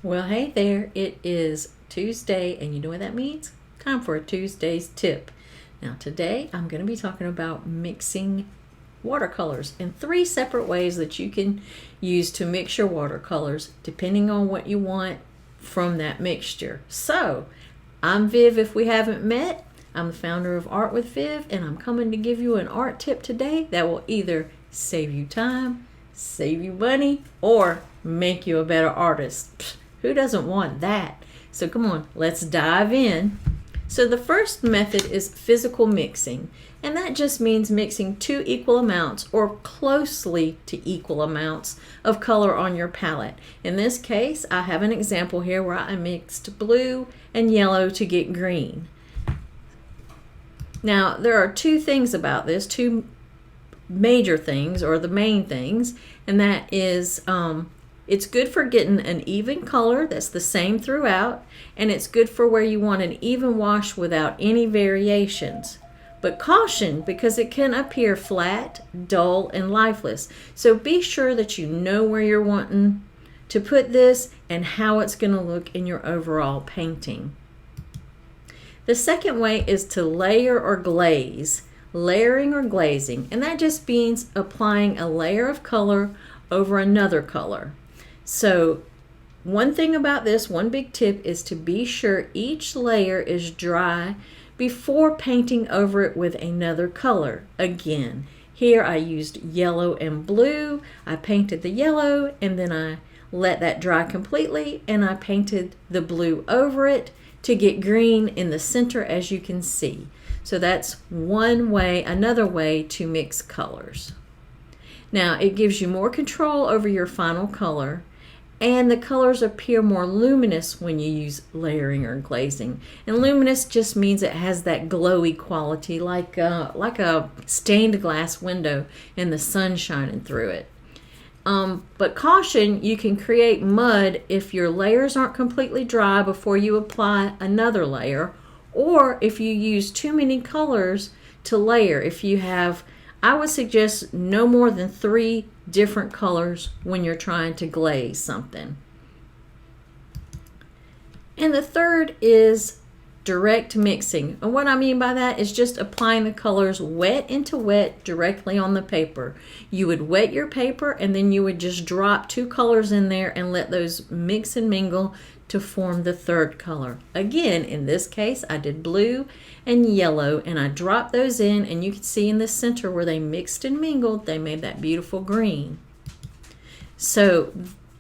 Well, hey there, it is Tuesday, and you know what that means? Time for a Tuesday's tip. Now, today I'm going to be talking about mixing watercolors in 3 separate ways that you can use to mix your watercolors depending on what you want from that mixture. So, I'm Viv if we haven't met. I'm the founder of Art with Viv, and I'm coming to give you an art tip today that will either save you time, save you money, or make you a better artist. Pfft, who doesn't want that? So come on, let's dive in. So the first method is physical mixing, and that just means mixing 2 equal amounts or closely to equal amounts of color on your palette. In this case, I have an example here where I mixed blue and yellow to get green. Now, there are 2 things about this, 2 major things, or the main things, and that is it's good for getting an even color that's the same throughout, and it's good for where you want an even wash without any variations. But caution, because it can appear flat, dull, and lifeless. So be sure that you know where you're wanting to put this and how it's going to look in your overall painting. The second way is to layer or glaze, layering or glazing, and that just means applying a layer of color over another color. So one thing about this, one big tip, is to be sure each layer is dry before painting over it with another color. Again, here I used yellow and blue. I painted the yellow and then I let that dry completely, and I painted the blue over it to get green in the center, as you can see. So that's one way, another way to mix colors. Now, it gives you more control over your final color, and the colors appear more luminous when you use layering or glazing. And luminous just means it has that glowy quality, like a stained glass window and the sun shining through it. But caution, you can create mud if your layers aren't completely dry before you apply another layer, or if you use too many colors to layer. If you have, I would suggest no more than 3 different colors when you're trying to glaze something. And the third is direct mixing. And what I mean by that is just applying the colors wet into wet directly on the paper. You would wet your paper and then you would just drop 2 colors in there and let those mix and mingle to form the third color. Again, in this case, I did blue and yellow, and I dropped those in, and you can see in the center where they mixed and mingled, they made that beautiful green. So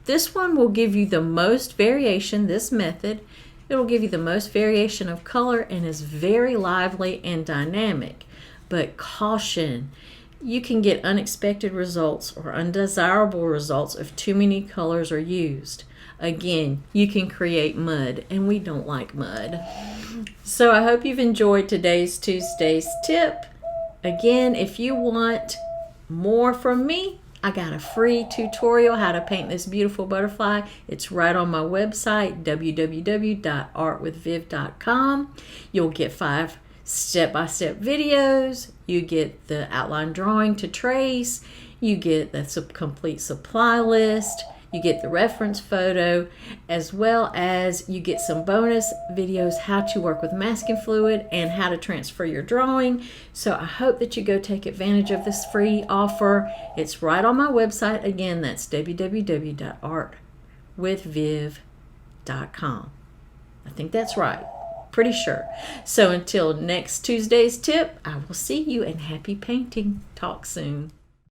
this one will give you the most variation, this method. It will give you the most variation of color and is very lively and dynamic. But caution, you can get unexpected results or undesirable results if too many colors are used. Again, you can create mud, and we don't like mud. So I hope you've enjoyed today's Tuesday's tip. Again, if you want more from me, I got a free tutorial how to paint this beautiful butterfly. It's right on my website, www.artwithviv.com. You'll get 5 step-by-step videos. You get the outline drawing to trace. You get the complete supply list. You get the reference photo, as well as you get some bonus videos how to work with masking fluid and how to transfer your drawing. So I hope that you go take advantage of this free offer. It's right on my website. Again, that's www.artwithviv.com. I think that's right. Pretty sure. So until next Tuesday's tip, I will see you, and happy painting. Talk soon.